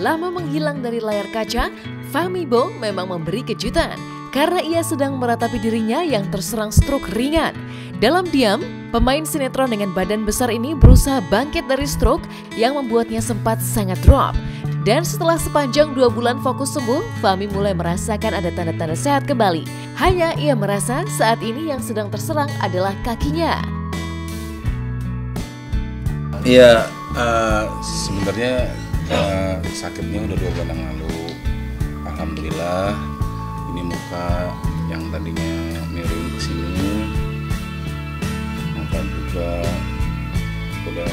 lama menghilang dari layar kaca, Fahmi Bow memang memberi kejutan karena ia sedang meratapi dirinya yang terserang stroke ringan. Dalam diam, pemain sinetron dengan badan besar ini berusaha bangkit dari stroke yang membuatnya sempat sangat drop. Dan setelah sepanjang 2 bulan fokus sembuh, Fahmi mulai merasakan ada tanda-tanda sehat kembali. Hanya ia merasa saat ini yang sedang terserang adalah kakinya. Iya, sebenarnya sakitnya udah 2 bulan yang lalu. Alhamdulillah, ini muka yang tadinya miring ke sini, mata juga udah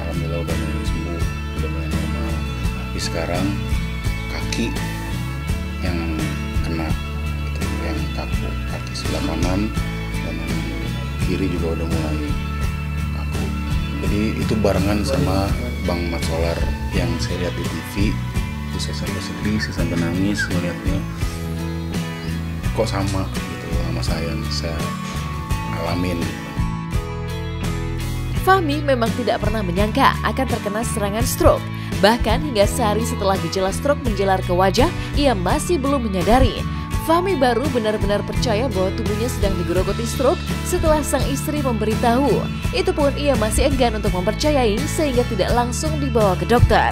alhamdulillah udah mulai sembuh, udah mulai normal. Tapi sekarang kaki yang kena, gitu, yang kaku, kaki sebelah kanan dan yang kiri juga udah mulai kaku. Jadi itu barengan sama Bang Mat Solar yang saya lihat di TV. Itu saya sampai sedih, saya sampai nangis melihatnya. Kok sama gitu sama saya yang saya alamin. Fahmi memang tidak pernah menyangka akan terkena serangan stroke. Bahkan hingga sehari setelah gejala stroke menjalar ke wajah, ia masih belum menyadari. Fahmi baru benar-benar percaya bahwa tubuhnya sedang digerogoti stroke setelah sang istri memberitahu. Itu pun ia masih enggan untuk mempercayai sehingga tidak langsung dibawa ke dokter.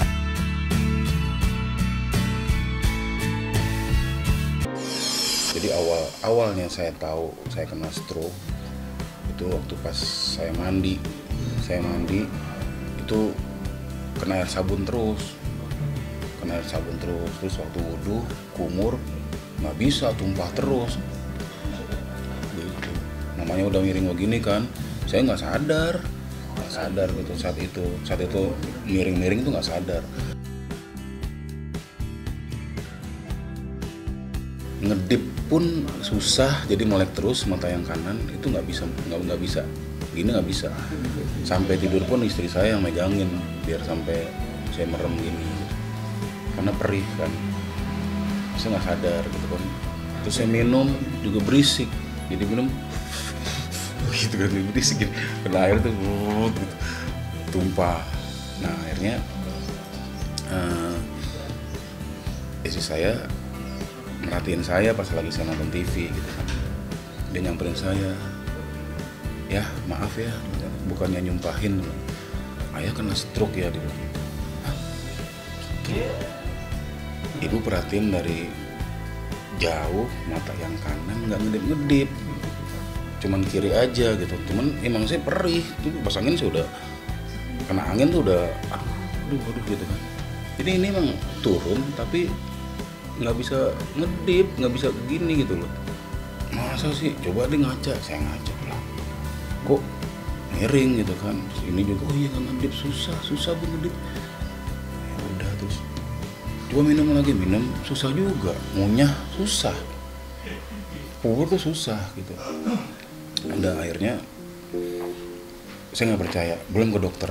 Jadi awalnya saya tahu saya kena stroke itu waktu pas saya mandi. Saya mandi itu kena air sabun terus. Terus waktu wudhu, kumur, nggak bisa, tumpah terus. Gitu. Namanya udah miring begini kan, saya nggak sadar gitu saat itu miring-miring itu nggak sadar. Ngedip pun susah, jadi melek terus mata yang kanan itu nggak bisa, gini nggak bisa. Sampai tidur pun istri saya yang megangin biar sampai saya merem gini, karena perih kan. Saya nggak sadar gitu kan. Terus saya minum juga berisik, jadi minum gitu kan, berisik gitu. Kena air tuh gitu, tumpah. Nah akhirnya istri saya merhatiin saya pas lagi saya nonton TV gitu kan. Dia nyamperin saya, ya maaf ya, bukannya nyumpahin, ayah kena stroke ya. Dia bilang, hah? Stroke? Ibu perhatiin dari jauh, mata yang kanan nggak ngedip-ngedip, cuman kiri aja gitu. Cuman emang saya perih, tuh pas angin saya udah kena angin tuh udah aduh gitu kan. Jadi ini emang turun tapi nggak bisa ngedip, nggak bisa gini gitu loh. Masa sih, coba deh ngaca. Saya ngaca lah, kok miring gitu kan. Terus ini juga, oh iya nggak ngedip, susah bu ngedip. Ya udah, terus coba minum lagi, minum susah juga, ngunyah susah, pupur tuh susah gitu. Udah akhirnya saya nggak percaya, belum ke dokter.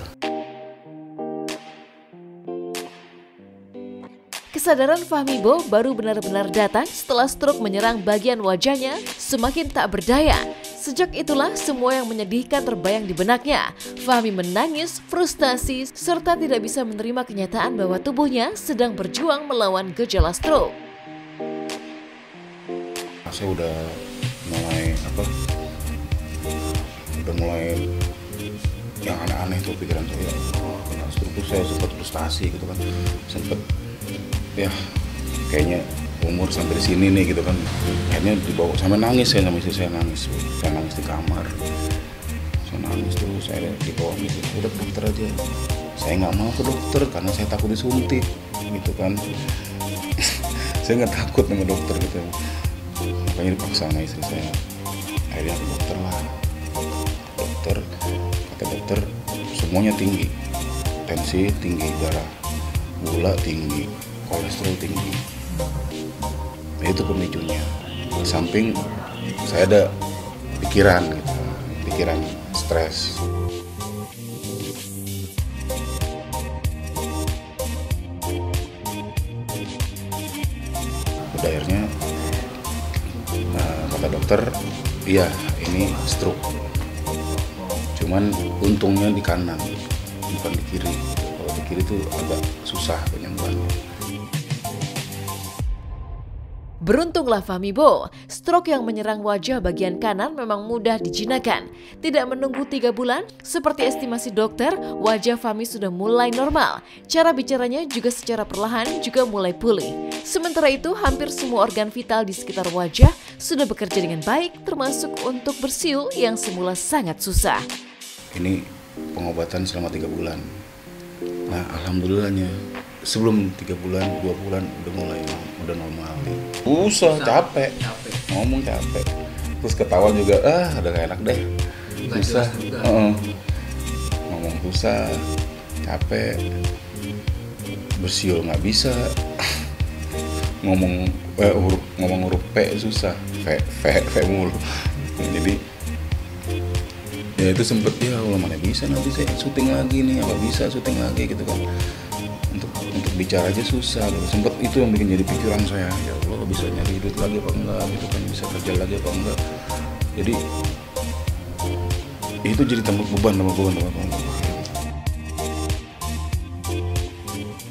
Kesadaran Fahmi Bow baru benar-benar datang setelah stroke menyerang bagian wajahnya semakin tak berdaya. Sejak itulah semua yang menyedihkan terbayang di benaknya. Fahmi menangis, frustasi, serta tidak bisa menerima kenyataan bahwa tubuhnya sedang berjuang melawan gejala stroke. Saya udah mulai yang aneh-aneh tuh pikiran saya. Kena stroke tuh saya sempat frustasi gitu kan, sempat ya kayaknya umur sampai di sini nih gitu kan. Akhirnya dibawa, sampai nangis saya sama istri saya, nangis di kamar. Saya nangis terus, saya dibawa gitu, udah ke dokter aja. Saya nggak mau ke dokter karena saya takut disuntik gitu kan. Saya nggak takut sama dokter gitu, makanya dipaksa sama istri saya. Akhirnya ke dokter lah. Kata dokter semuanya tinggi, tensi tinggi, darah, gula tinggi, kolesterol tinggi. Nah, itu pemicunya. Di samping saya ada pikiran gitu, pikiran stres. Udah akhirnya kata dokter, iya ini stroke. Cuman untungnya di kanan, bukan di kiri. Kalau di kiri tuh agak susah penyembuhannya. Beruntunglah Fahmi Bo, stroke yang menyerang wajah bagian kanan memang mudah dijinakan. Tidak menunggu 3 bulan, seperti estimasi dokter, wajah Fahmi sudah mulai normal. Cara bicaranya juga secara perlahan juga mulai pulih. Sementara itu, hampir semua organ vital di sekitar wajah sudah bekerja dengan baik, termasuk untuk bersiul yang semula sangat susah. Ini pengobatan selama 3 bulan. Nah, alhamdulillahnya sebelum 3 bulan, 2 bulan udah normal. Susah, capek. Ngomong capek. Terus ketawa juga, udah gak enak deh. Susah. Ngomong susah, capek. Bersiul nggak bisa. ngomong huruf P susah. V mulu. Jadi ya itu sempet, ya Allah mana bisa nanti saya syuting lagi nih, apa bisa syuting lagi gitu kan. Untuk bicara aja susah gitu. Sempet itu yang bikin jadi pikiran saya, ya Allah bisa nyari duit lagi apa enggak gitu kan, bisa kerja lagi apa enggak. Jadi itu jadi tambah beban.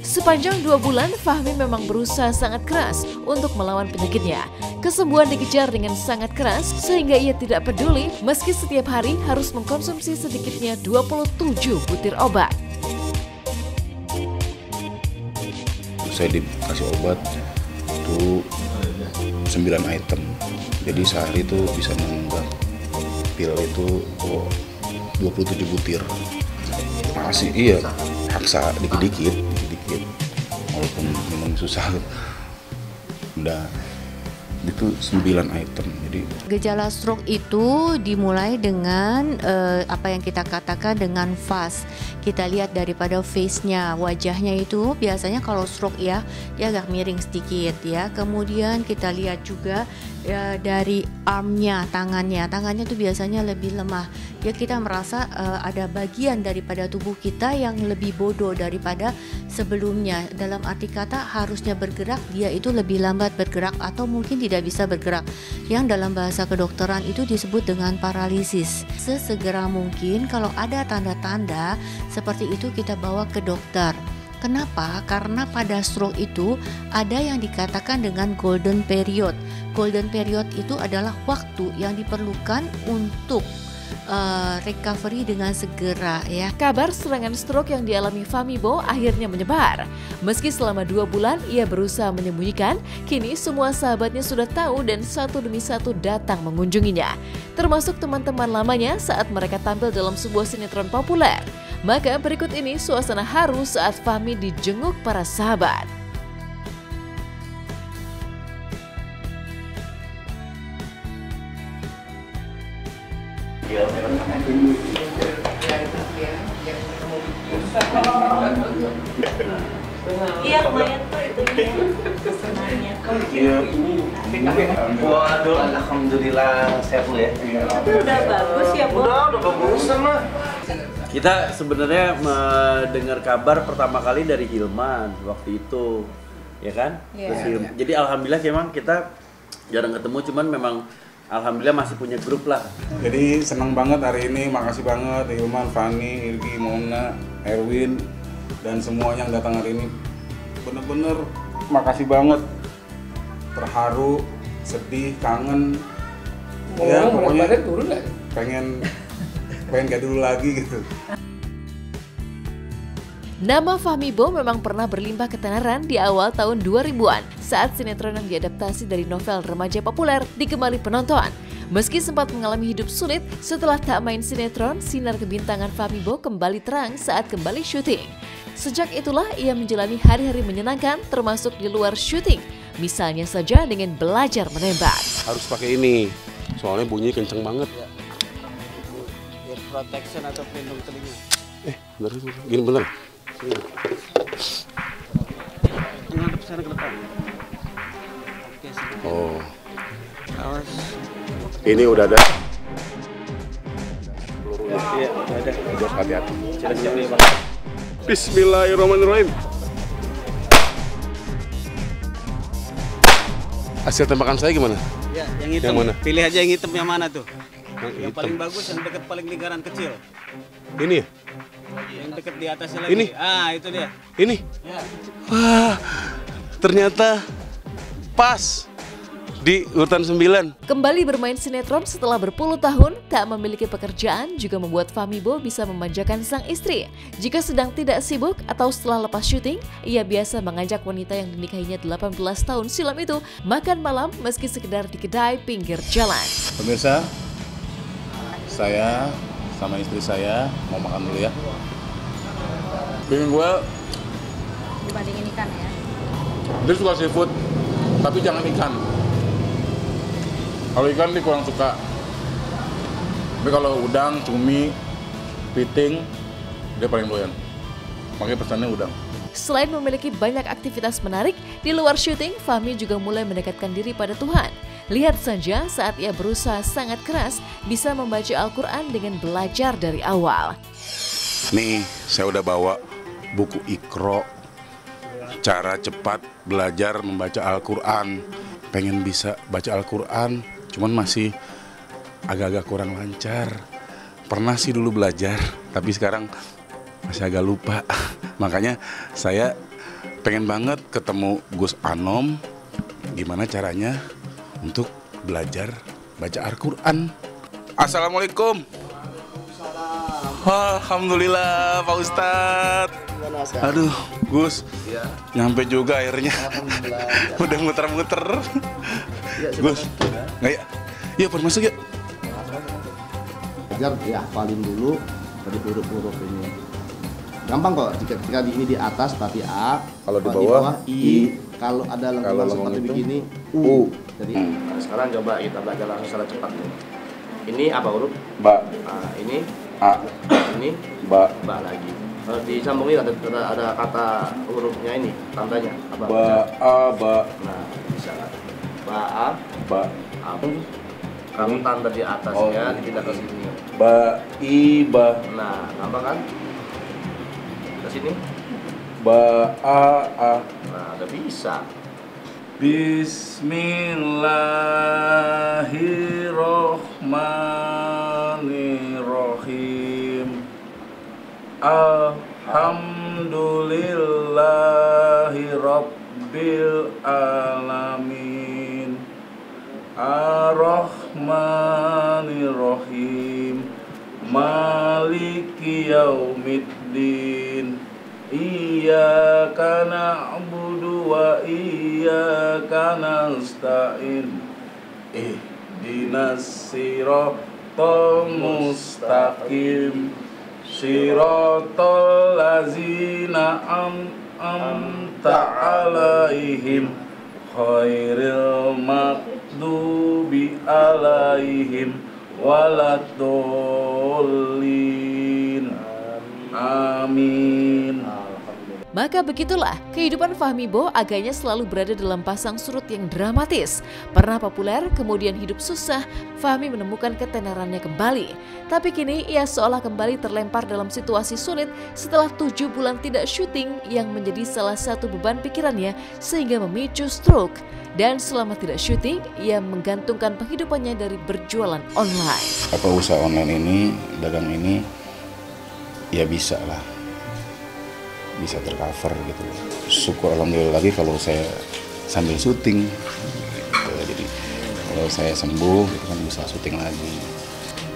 Sepanjang 2 bulan, Fahmi memang berusaha sangat keras untuk melawan penyakitnya. Kesembuhan dikejar dengan sangat keras sehingga ia tidak peduli meski setiap hari harus mengkonsumsi sedikitnya 27 butir obat. Saya dikasih obat itu 9 item. Jadi sehari itu bisa menenggak pil itu 27 butir. Masih iya, paksa dikit-dikit. Walaupun memang susah. Udah itu 9 item. Jadi gejala stroke itu dimulai dengan apa yang kita katakan dengan fast. Kita lihat daripada face-nya, wajahnya itu biasanya kalau stroke ya dia agak miring sedikit ya. Kemudian kita lihat juga ya, dari armnya, tangannya itu biasanya lebih lemah. Ya kita merasa ada bagian daripada tubuh kita yang lebih bodoh daripada sebelumnya. Dalam arti kata harusnya bergerak, dia itu lebih lambat bergerak atau mungkin tidak bisa bergerak. Yang dalam bahasa kedokteran itu disebut dengan paralisis. Sesegera mungkin kalau ada tanda-tanda seperti itu kita bawa ke dokter. Kenapa? Karena pada stroke itu ada yang dikatakan dengan golden period. Golden period itu adalah waktu yang diperlukan untuk recovery dengan segera ya. Kabar serangan stroke yang dialami Fahmi Bo akhirnya menyebar. Meski selama 2 bulan ia berusaha menyembunyikan, kini semua sahabatnya sudah tahu dan satu demi satu datang mengunjunginya. Termasuk teman-teman lamanya saat mereka tampil dalam sebuah sinetron populer. Maka berikut ini suasana haru saat Fahmi dijenguk para sahabat. Iya lumayan tuh itu pesenannya. Iya ini. Waduh, alhamdulillah sehat lu ya. Udah bagus ya Bu. Udah bagus mah. Kita sebenarnya mendengar kabar pertama kali dari Hilman waktu itu, ya kan? Yeah. Jadi alhamdulillah memang kita jarang ketemu, cuman memang alhamdulillah masih punya grup lah. Jadi senang banget hari ini, makasih banget Hilman, Fani, Irgi, Mona, Erwin, dan semuanya yang datang hari ini. Bener-bener makasih banget. Terharu, sedih, kangen. Ya pokoknya pengen kayak dulu lagi gitu. Nama Fahmi Bo memang pernah berlimpah ketenaran di awal tahun 2000-an saat sinetron yang diadaptasi dari novel remaja populer digemari penonton. Meski sempat mengalami hidup sulit, setelah tak main sinetron, sinar kebintangan Fahmi Bo kembali terang saat kembali syuting. Sejak itulah ia menjalani hari-hari menyenangkan termasuk di luar syuting. Misalnya saja dengan belajar menembak. Harus pakai ini, soalnya bunyi kenceng banget. Biar protection atau pelindung telinga. Bener, gini bener. Ngadep sana ke depan. Oke, Oh, awas. ini udah ada. Iya, udah ada. Hati-hati. Siap-siap nih, Bang. Bismillahirrahmanirrahim. Hasil tembakan saya gimana? Ya, yang hitam. Yang mana? Pilih aja yang hitam yang mana tuh. Yang hitam. paling bagus, yang dekat paling lingkaran kecil. Ini ya? Yang deket di atasnya lagi. Ini? Itu dia. Ini? Wah, ternyata pas di urutan 9. Kembali bermain sinetron setelah berpuluh tahun, tak memiliki pekerjaan juga membuat Fahmi Bow bisa memanjakan sang istri. Jika sedang tidak sibuk atau setelah lepas syuting, ia biasa mengajak wanita yang dinikahinya 18 tahun silam itu makan malam meski sekedar di kedai pinggir jalan. Pemirsa, saya sama istri saya mau makan dulu ya. Bini gue, Dibandingin ikan ya. dia suka seafood, tapi jangan ikan. Kalau ikan dia kurang suka. Tapi kalau udang, cumi, piting, dia paling doyan. Makanya pesannya udang. Selain memiliki banyak aktivitas menarik, di luar syuting, Fahmi juga mulai mendekatkan diri pada Tuhan. Lihat saja saat ia berusaha sangat keras bisa membaca Al-Quran dengan belajar dari awal. Nih, saya udah bawa buku Iqra, cara cepat belajar membaca Al-Quran. Pengen bisa baca Al-Quran, cuman masih agak-agak kurang lancar. Pernah sih dulu belajar, tapi sekarang masih agak lupa. Makanya saya pengen banget ketemu Gus Anom, gimana caranya untuk belajar baca Al-Quran. Assalamualaikum. Alhamdulillah Pak Ustadz. Aduh Gus, nyampe juga akhirnya. Udah muter-muter. Gus, nggak ya? Yuk masuk yuk. Ajar ya hafalin dulu dari huruf-huruf ini. Gampang kok, jika ini di atas berarti A, Kalau di bawah, I, kalau ada lengkungan seperti itu, begini U. Jadi sekarang coba kita belajar langsung secara cepat. Ini apa huruf? Ba, Ini A, ini ba, lagi. Kalau disambungin ada kata hurufnya ini, tandanya apa? ba, a, ba, Nah, bisa kan? Ba, ba, A. Kamu tanda di atasnya, tidak ke sini. ba, i, ba, Nah, gampang kan? Ke sini. ba, a. Nah, udah bisa. Bismillahirrohmanirrohim. Alhamdulillahi rabbil alamin. Ar-Rahmanir-Rahim. Maliki yaumiddin. Iyyaka na'budu wa iyyaka nasta'in. Ihdinas siratal mustaqim. Siratal ladzina an'amta 'alaihim khairil maghdubi 'alaihim waladdallin. Amin. Maka begitulah, kehidupan Fahmi Bow agaknya selalu berada dalam pasang surut yang dramatis. Pernah populer, kemudian hidup susah, Fahmi menemukan ketenarannya kembali. Tapi kini ia seolah kembali terlempar dalam situasi sulit setelah 7 bulan tidak syuting yang menjadi salah satu beban pikirannya sehingga memicu stroke. Dan selama tidak syuting, ia menggantungkan penghidupannya dari berjualan online. Apa usaha online ini, dagang ini, ya bisa lah. Bisa tercover gitu. Syukur alhamdulillah lagi kalau saya sambil syuting gitu. Jadi kalau saya sembuh gitu kan bisa syuting lagi.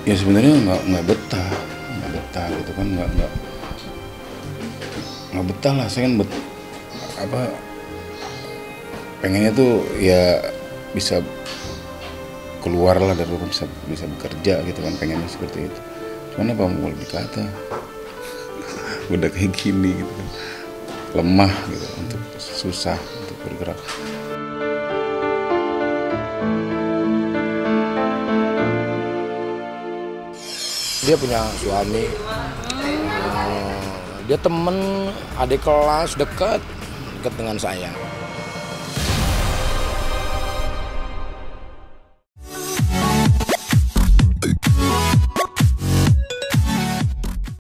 Ya sebenarnya nggak betah gitu kan, nggak betah lah. Saya kan pengennya tuh ya bisa keluar lah dari rumah, bisa bekerja gitu kan, pengennya seperti itu. Cuman apa mau dikata, udah kayak gini gitu kan, lemah gitu, untuk susah untuk bergerak. Dia punya suami, dia temen, adik kelas, dekat dengan saya.